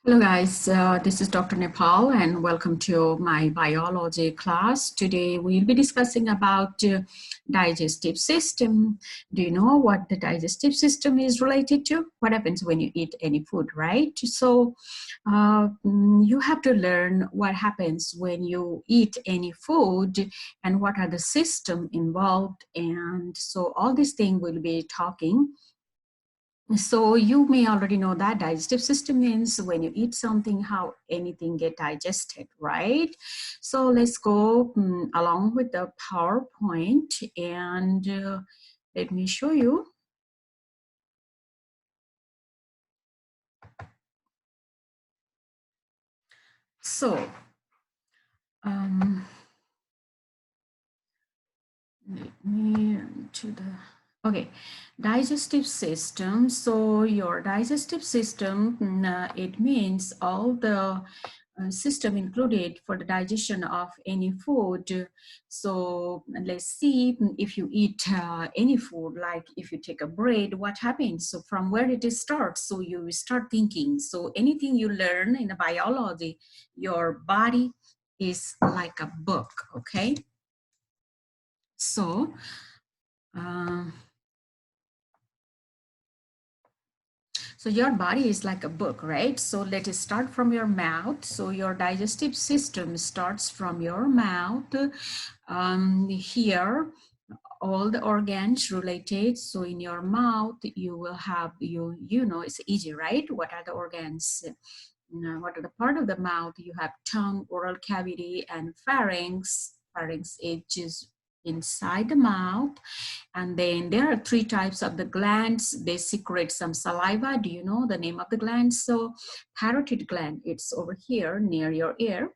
Hello guys, this is Dr. Nepal and welcome to my biology class. Today we'll be discussing about digestive system. Do you know what the digestive system is related to? What happens when you eat any food, right? So you have to learn what happens when you eat any food and what are the system involved. And so all these things we'll be talking. So you may already know that digestive system means when you eat something, how anything get digested, right? So let's go along with the PowerPoint and let me show you. So let me to the okay, digestive system. So your digestive system, it means all the system included for the digestion of any food. So let's see if you eat any food, like if you take a bread, what happens? So from where it starts, so you start thinking. So anything you learn in the biology, your body is like a book, okay? So so your body is like a book, right? So let us start from your mouth. So your digestive system starts from your mouth. Here, all the organs related. So in your mouth, you will have, you know, it's easy, right? What are the organs? What are the part of the mouth? You have tongue, oral cavity, and pharynx. Pharynx is inside the mouth. And then there are three types of the glands. They secrete some saliva. Do you know the name of the glands? So parotid gland, it's over here near your ear.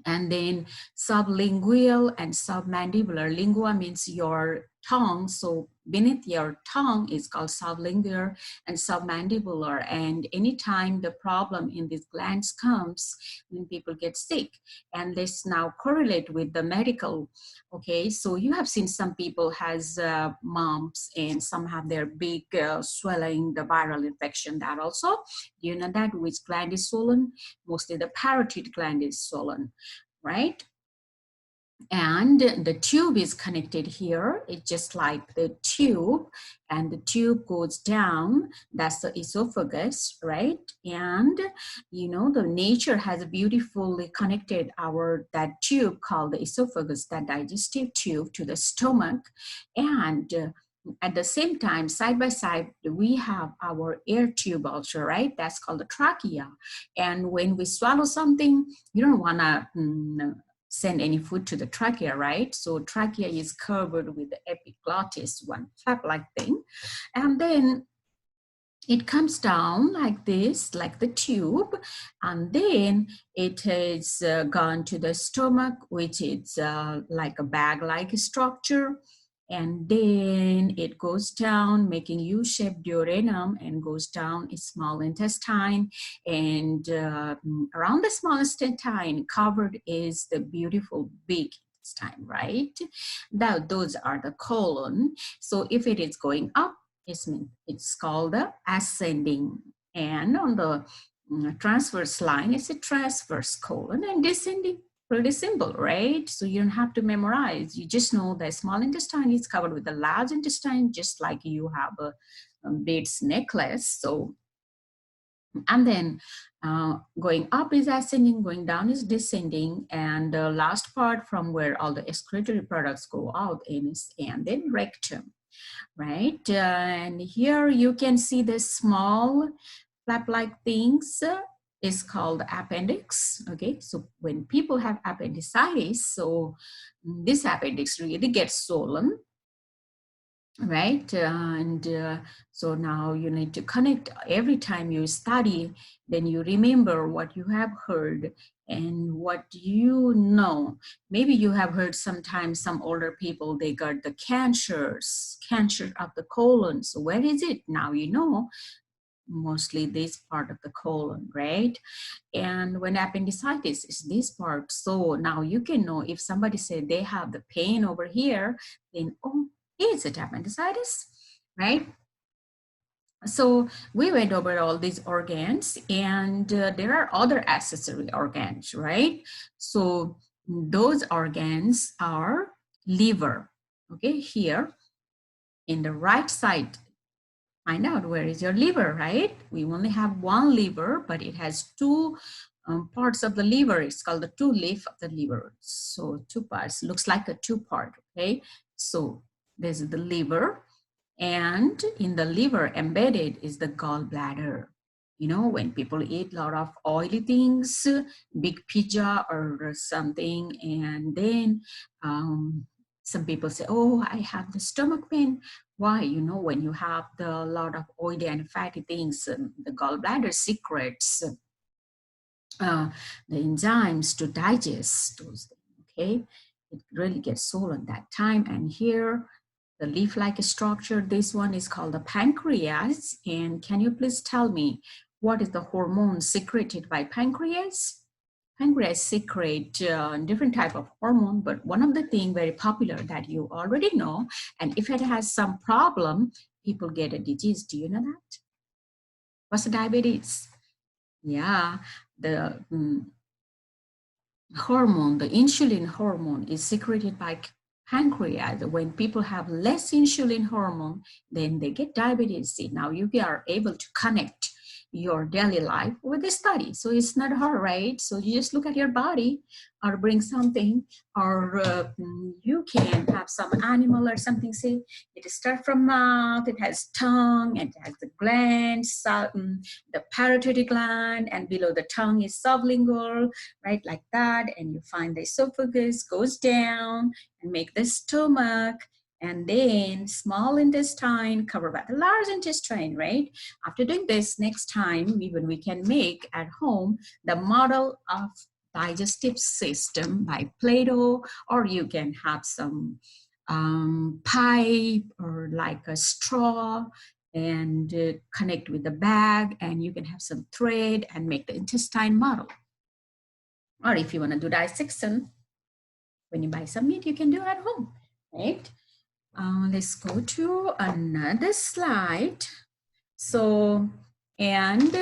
And then sublingual and submandibular. Lingua means your tongue, so beneath your tongue is called sublingual and submandibular. And anytime the problem in these glands comes, when people get sick, and let's now correlate with the medical. Okay, so you have seen some people has mumps and some have their big swelling, the viral infection. That also, you know that which gland is swollen? Mostly the parotid gland is swollen, right? And the tube is connected here. It's just like the tube, and the tube goes down. That's the esophagus, right? And you know, the nature has beautifully connected that tube called the esophagus, that digestive tube, to the stomach. And at the same time, side by side, we have our air tube also, right? That's called the trachea. And when we swallow something, you don't want to send any food to the trachea, right? So trachea is covered with the epiglottis, one flap-like thing. And then it comes down like this, like the tube, and then it has gone to the stomach, which is like a bag-like structure. And then it goes down, making U-shaped duodenum, and goes down a small intestine. And around the small intestine covered is the beautiful big intestine, right? Those are the colon. So if it is going up, it's called the ascending. And on the transverse line, it's a transverse colon, and descending, pretty simple, right? So you don't have to memorize. You just know the small intestine is covered with the large intestine, just like you have a beads necklace. So, and then going up is ascending, going down is descending, and the last part from where all the excretory products go out is, and then rectum, right? And here you can see the small flap-like things is called appendix. Okay, so when people have appendicitis, so this appendix really gets swollen, right? And so now you need to connect. Every time you study, then you remember what you have heard and what you know. Maybe you have heard sometimes some older people, they got the cancer of the colon. So where is it? Now you know, mostly this part of the colon, right? And when appendicitis is this part, so now you can know if somebody said they have the pain over here, then, oh, is it appendicitis, right? So we went over all these organs, and there are other accessory organs, right? So those organs are liver. Okay, here in the right side, find out where is your liver, right? We only have one liver, but it has two parts of the liver. It's called the two leaf of the liver. So two parts, looks like a two part, okay? So this is the liver, and in the liver embedded is the gallbladder. You know, when people eat a lot of oily things, big pizza or something, and then some people say, oh, I have the stomach pain. Why? You know, when you have the lot of oily and fatty things, the gallbladder secretes the enzymes to digest those things, okay? It really gets swollen that time. And here, the leaf-like structure, this one is called the pancreas. And can you please tell me, what is the hormone secreted by pancreas? Pancreas secrete different type of hormone, but one of the thing very popular that you already know, and if it has some problem, people get a disease. Do you know that? What's the diabetes? Yeah, the hormone, the insulin hormone, is secreted by pancreas. When people have less insulin hormone, then they get diabetes. See, now you are able to connect your daily life with the study. So it's not hard, right? So you just look at your body or bring something, or you can have some animal or something. Say it starts from mouth, it has tongue, and it has the glands, the parotid gland, and below the tongue is sublingual, right, like that. And you find the esophagus goes down and make the stomach, and then small intestine covered by the large intestine, right? After doing this, next time, even we can make at home the model of digestive system by Play-Doh, or you can have some pipe or like a straw and connect with the bag, and you can have some thread and make the intestine model. Or if you want to do dissection, when you buy some meat, you can do at home, right? Let's go to another slide. So, and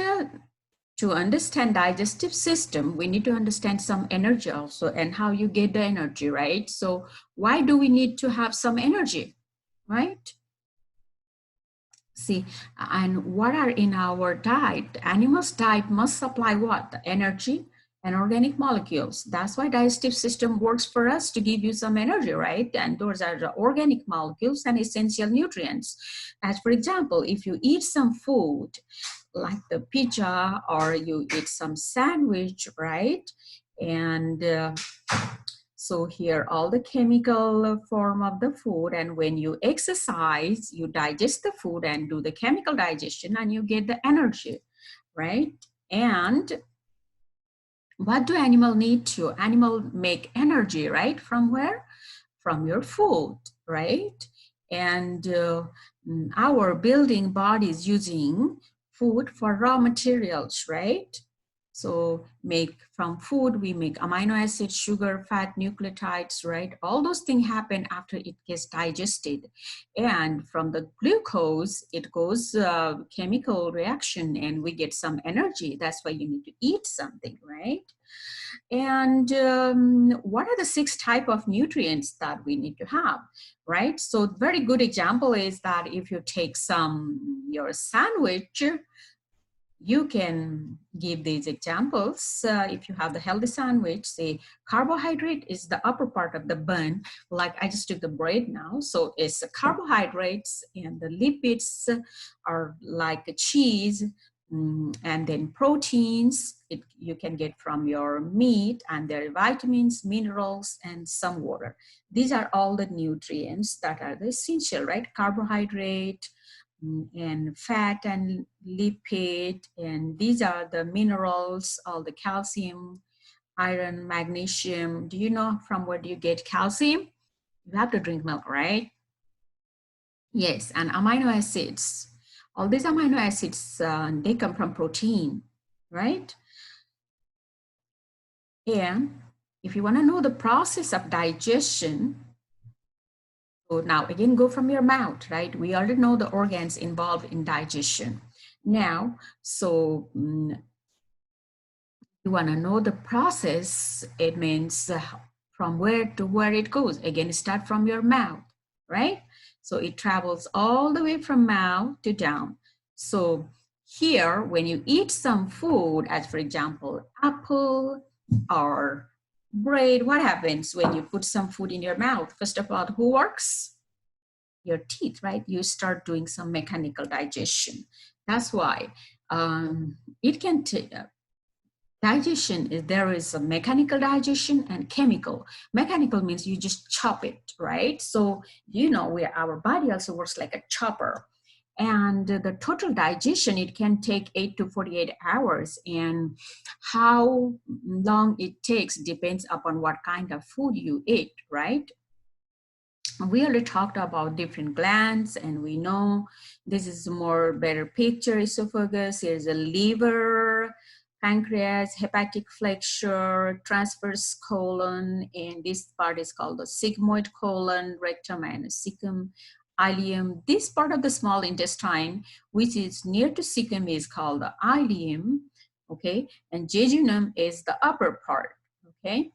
to understand digestive system, we need to understand some energy also, and how you get the energy, right? So why do we need to have some energy, right? See, and what are in our diet? Animals' diet must supply what? The energy and organic molecules. That's why digestive system works for us, to give you some energy, right? And those are the organic molecules and essential nutrients. As for example, if you eat some food like the pizza, or you eat some sandwich, right? And so here, all the chemical form of the food, and when you exercise, you digest the food and do the chemical digestion, and you get the energy, right? And what do animal need to? Animal make energy, right? From where? From your food, right? And our building bodies using food for raw materials, right? So make from food, we make amino acids, sugar, fat, nucleotides, right? All those things happen after it gets digested. And from the glucose, it goes chemical reaction, and we get some energy. That's why you need to eat something, right? And what are the 6 type of nutrients that we need to have, right? So very good example is that if you take your sandwich, you can give these examples. If you have the healthy sandwich, say carbohydrate is the upper part of the bun, like I just took the bread now. So it's the carbohydrates, and the lipids are like a cheese, and then proteins you can get from your meat, and there are vitamins, minerals, and some water. These are all the nutrients that are the essential, right? Carbohydrate, and fat and lipid, and these are the minerals, all the calcium, iron, magnesium. Do you know from where do you get calcium? You have to drink milk, right? Yes, and amino acids. All these amino acids, they come from protein, right? And if you want to know the process of digestion, So now again, go from your mouth, right? We already know the organs involved in digestion. Now, so you want to know the process. It means from where to where it goes. Again, start from your mouth, right? So it travels all the way from mouth to down. So here, when you eat some food, as for example, apple or bread, what happens when you put some food in your mouth? First of all, who works? Your teeth, right? You start doing some mechanical digestion. That's why it can take digestion is there is a mechanical digestion and chemical. Mechanical means you just chop it, right? So you know where our body also works like a chopper. And the total digestion, it can take 8 to 48 hours. And how long it takes depends upon what kind of food you eat, right? We already talked about different glands, and we know this is a more better picture. Esophagus, here's a liver, pancreas, hepatic flexure, transverse colon, and this part is called the sigmoid colon, rectum, and cecum, ileum. This part of the small intestine, which is near to cecum, is called the ileum, okay, and jejunum is the upper part, okay.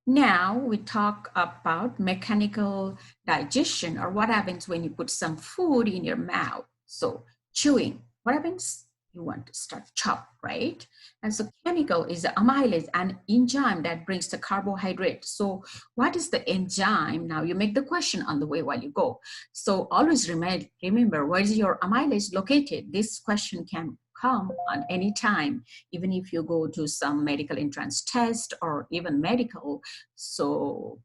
Now we talk about mechanical digestion, or what happens when you put some food in your mouth. So chewing, what happens? You want to start chop, right? And so chemical is the amylase, an enzyme that brings the carbohydrate. So what is the enzyme? Now you make the question on the way while you go. So always remember, where is your amylase located? This question can come on any time, even if you go to some medical entrance test or even medical. So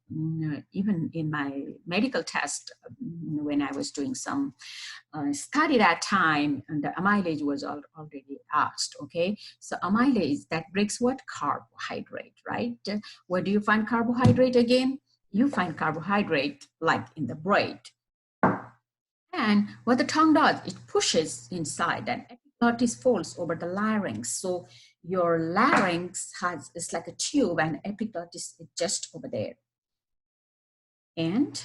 even in my medical test, when I was doing some study that time, and the amylase was already asked, okay? So amylase, that breaks what? Carbohydrate, right? Where do you find carbohydrate again? You find carbohydrate like in the bread. And what the tongue does, it pushes inside and epiglottis folds over the larynx. So your larynx is like a tube and epiglottis is just over there. And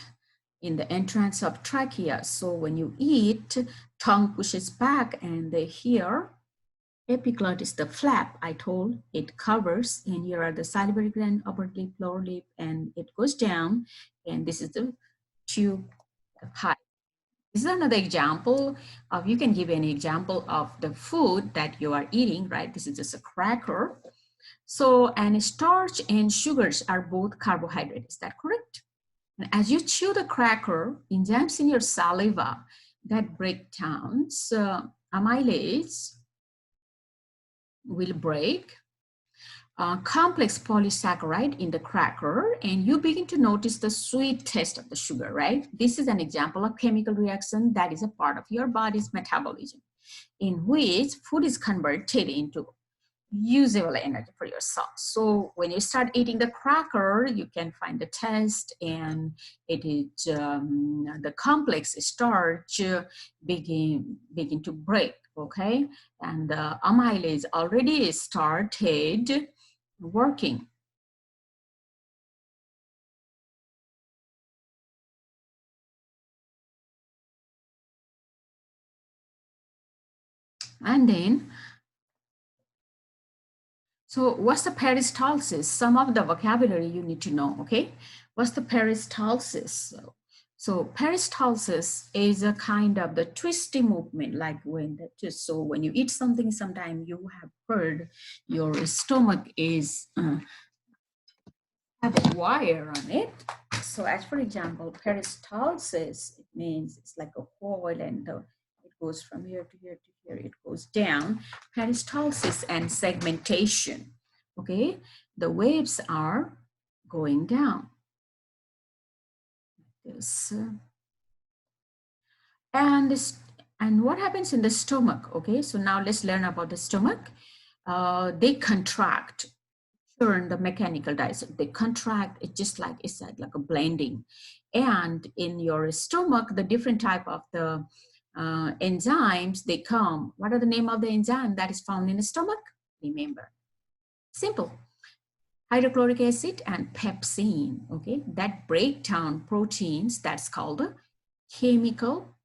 in the entrance of trachea, so when you eat, tongue pushes back, and here epiglottis, the flap I told, it covers, and here are the salivary gland, upper lip, lower lip, and it goes down, and this is the tube, the pipe. This is another example of, you can give any example of the food that you are eating, right? This is just a cracker. So, and starch and sugars are both carbohydrate. Is that correct? And as you chew the cracker, enzymes in your saliva that break down, amylase will break complex polysaccharide in the cracker, and you begin to notice the sweet taste of the sugar, right? This is an example of chemical reaction that is a part of your body's metabolism, in which food is converted into usable energy for your cells. So when you start eating the cracker, you can find the taste, and it is the complex starch begin to break, okay? And the amylase already started working. And then, so what's the peristalsis? Some of the vocabulary you need to know, okay? What's the peristalsis? So peristalsis is a kind of the twisty movement, like when the twist. So when you eat something, sometimes you have heard your stomach is have a wire on it. So as for example, peristalsis, it means it's like a coil, and it goes from here to here to here, it goes down. Peristalsis and segmentation, okay? The waves are going down. This, and what happens in the stomach, okay? So now let's learn about the stomach. They contract during the mechanical digestion. They contract, it's just like, it's like a blending. And in your stomach, the different type of the enzymes, they come. What are the name of the enzyme that is found in the stomach? Remember, simple. hydrochloric acid and pepsin, okay, that break down proteins. That's called a chemical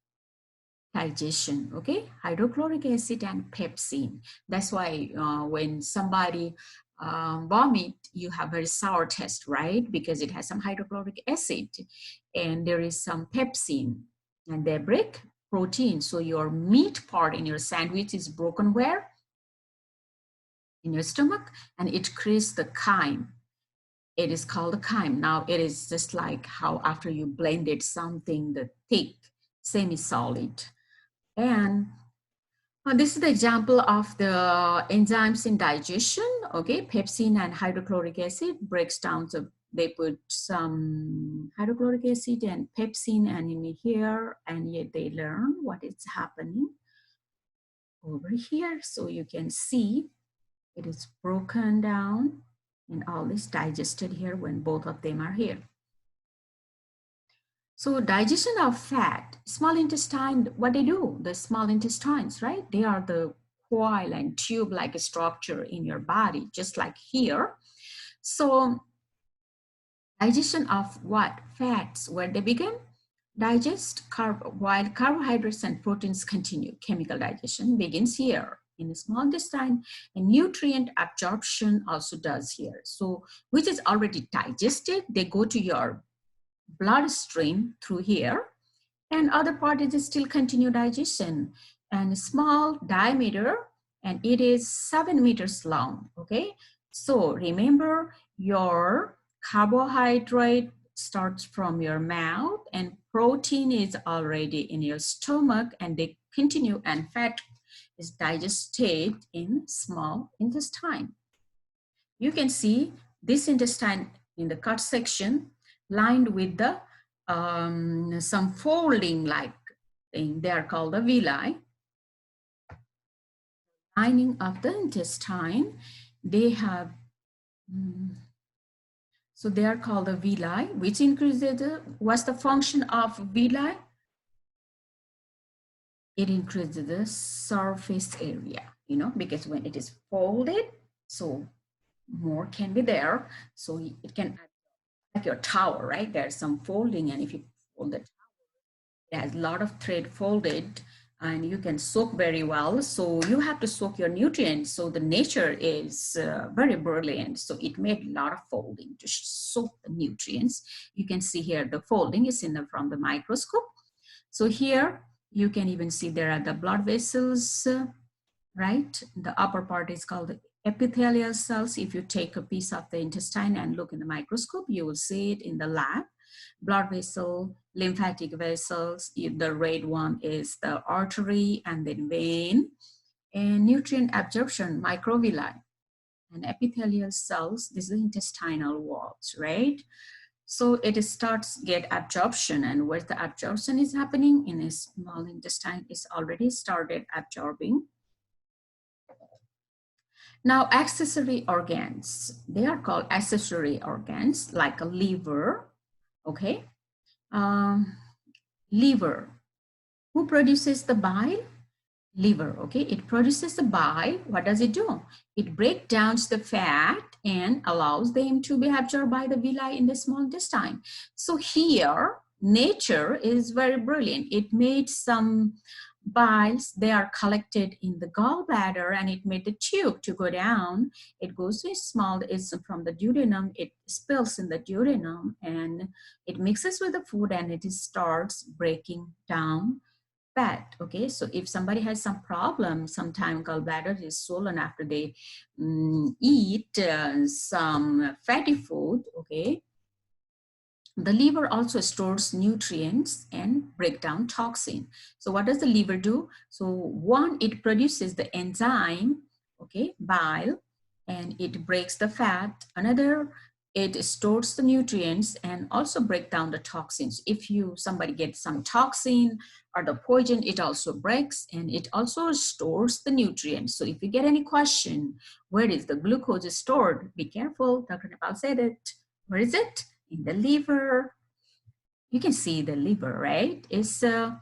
digestion, okay, hydrochloric acid and pepsin. That's why when somebody vomit, you have a sour taste, right? Because it has some hydrochloric acid and there is some pepsin, and they break protein. So your meat part in your sandwich is broken where? In your stomach, and it creates the chyme. It is called a chyme. Now it is just like how after you blended something, the thick, semi-solid. And this is the example of the enzymes in digestion. Okay, pepsin and hydrochloric acid breaks down. So they put some hydrochloric acid and pepsin and in here, and yet they learn what is happening over here. So you can see it is broken down and all is digested here when both of them are here. So digestion of fat, small intestine, what they do, the small intestines, right? They are the coil and tube-like structure in your body, just like here. So digestion of what? Fats, where they begin? Digest, while carbohydrates and proteins continue. Chemical digestion begins here in the small intestine, and nutrient absorption also does here. So which is already digested, they go to your bloodstream through here, and other part is still continue digestion, and small diameter, and it is 7 meters long. Okay, so remember your carbohydrate starts from your mouth and protein is already in your stomach and they continue, and fat is digested in small intestine. You can see this intestine in the cut section lined with the some folding like thing. They are called the villi. Lining of the intestine, they have, so they are called the villi, which increases what's the function of villi? It increases the surface area, you know, because when it is folded, so more can be there. So it can, like your towel, right? There's some folding, and if you fold it, it has a lot of thread folded and you can soak very well. So you have to soak your nutrients. So the nature is very brilliant. So it made a lot of folding to soak the nutrients. You can see here the folding is in from the microscope. So here you can even see there are the blood vessels, right? The upper part is called the epithelial cells. If you take a piece of the intestine and look in the microscope, you will see it in the lab. Blood vessel, lymphatic vessels, the red one is the artery, and then vein, and nutrient absorption, microvilli, and epithelial cells, this is intestinal walls, right? So it starts get absorption, and where the absorption is happening in a small intestine is already started absorbing. Now, accessory organs, they are called accessory organs, like a liver, okay? Liver, who produces the bile? Liver, okay? It produces the bile. What does it do? It breaks down the fat and allows them to be absorbed by the villi in the small intestine. So here, nature is very brilliant. It made some biles, they are collected in the gallbladder, and it made the tube to go down. It goes to small, it's from the duodenum, it spills in the duodenum and it mixes with the food and it starts breaking down fat. Okay, so if somebody has some problem, sometimes gallbladder is swollen after they eat some fatty food, okay, the liver also stores nutrients and break down toxin. So what does the liver do? So one, it produces the enzyme, okay, bile, and it breaks the fat. Another, it stores the nutrients and also break down the toxins. If somebody gets some toxin or the poison, it also breaks, and it also stores the nutrients. So if you get any question, where is the glucose stored? Be careful, Dr. Nepal said it. Where is it? In the liver. You can see the liver, right? It's a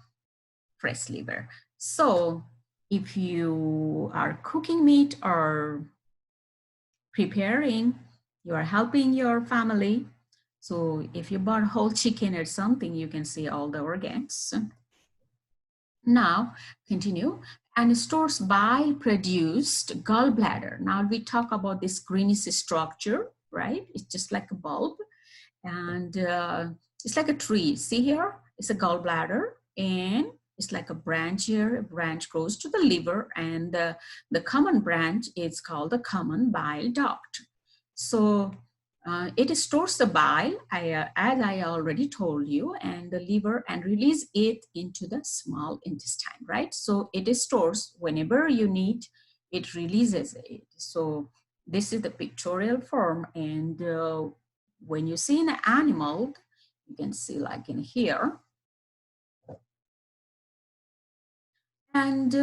fresh liver. So if you are cooking meat or preparing, You are helping your family. So if you burn whole chicken or something, you can see all the organs. Now, continue. And stores bile produced gallbladder. Now we talk about this greenish structure, right? It's just like a bulb. And it's like a tree. See here? It's a gallbladder. And it's like a branch here. A branch goes to the liver. And the common branch is called the common bile duct. So it stores the bile, as I already told you, and the liver and release it into the small intestine, right? So it stores whenever you need, it releases it. So this is the pictorial form. And when you see an animal, you can see like in here. And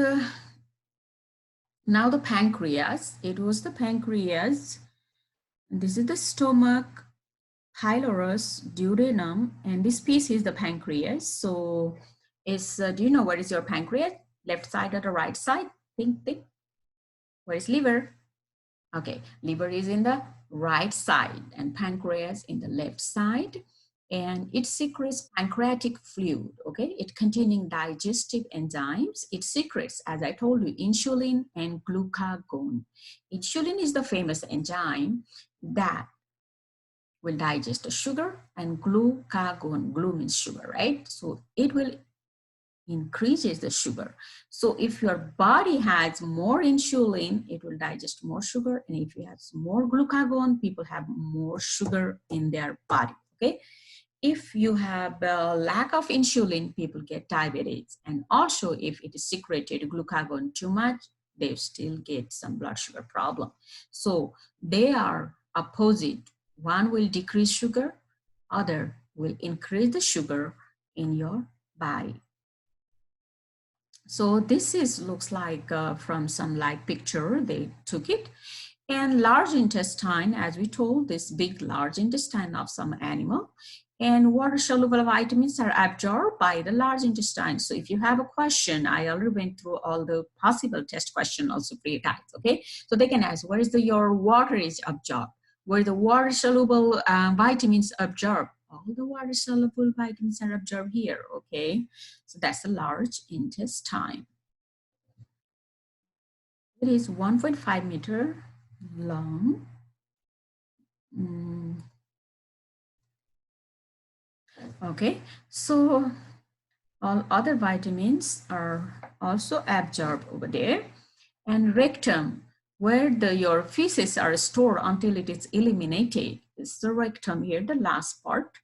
now the pancreas, it was the pancreas. This is the stomach, pylorus, duodenum, and this piece is the pancreas. So is, do you know where is your pancreas? Left side or the right side? Think. Where is liver? Okay, liver is in the right side and pancreas in the left side. And it secretes pancreatic fluid, okay? It containing digestive enzymes. It secretes, as I told you, insulin and glucagon. Insulin is the famous enzyme that will digest the sugar, and glucagon, glue means sugar, right? So it will increases the sugar. So if your body has more insulin, it will digest more sugar. And if you have more glucagon, people have more sugar in their body, okay? If you have a lack of insulin, people get diabetes. And also if it is secreted glucagon too much, they still get some blood sugar problem. So they are opposite. One will decrease sugar, other will increase the sugar in your body. So this is looks like from some like picture they took it. And large intestine, as we told, this big large intestine of some animal, and water soluble vitamins are absorbed by the large intestine. So if you have a question, I already went through all the possible test question also 3 times, okay? So they can ask, where is your water is absorbed? Where the water soluble vitamins absorbed? All the water soluble vitamins are absorbed here, okay? So that's the large intestine. It is 1.5 meter long. Okay, so all other vitamins are also absorbed over there. And rectum, where your feces are stored until it is eliminated, is the rectum here, the last part.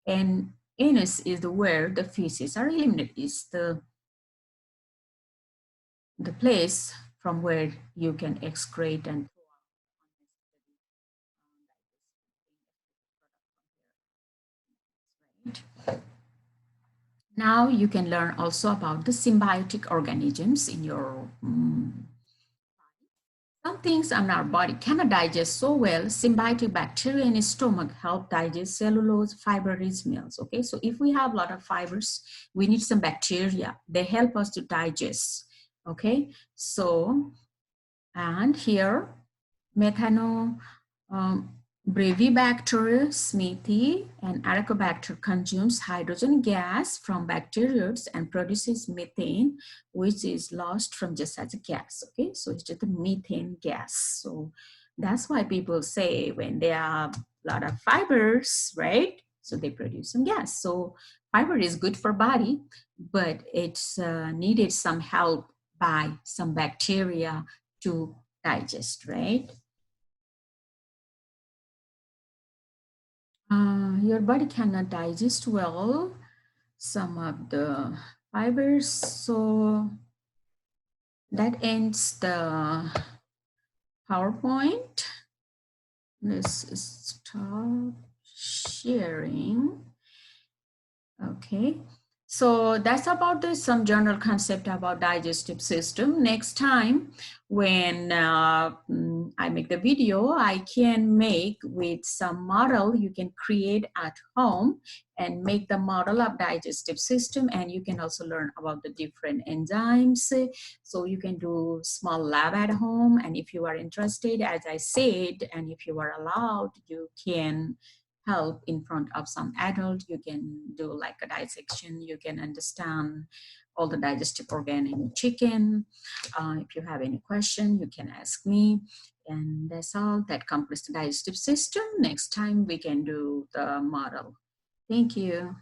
And anus is where the feces are eliminated. It's the place from where you can excrete and now you can learn also about the symbiotic organisms in your some things in our body cannot digest so well. Symbiotic bacteria in the stomach help digest cellulose, fiber-rich meals. Okay, so if we have a lot of fibers, we need some bacteria. They help us to digest. Okay, so and here methano Brevibacter smithii and Arachobacter consumes hydrogen gas from bacteria and produces methane, which is lost from just as a gas. Okay, so it's just a methane gas. So that's why people say when they have a lot of fibers, right? So they produce some gas. So fiber is good for body, but it's needed some help by some bacteria to digest, right? Your body cannot digest well some of the fibers, so that ends the PowerPoint. Let's stop sharing. Okay, So that's about some general concept about digestive system. Next time when I make the video, I can make with some model you can create at home and make the model of digestive system, and you can also learn about the different enzymes. So you can do small lab at home, and if you are interested, as I said, and if you are allowed, you can help in front of some adult. You can do like a dissection. You can understand all the digestive organ in chicken. If you have any question, you can ask me. And that's all. That completes the digestive system. Next time we can do the model. Thank you.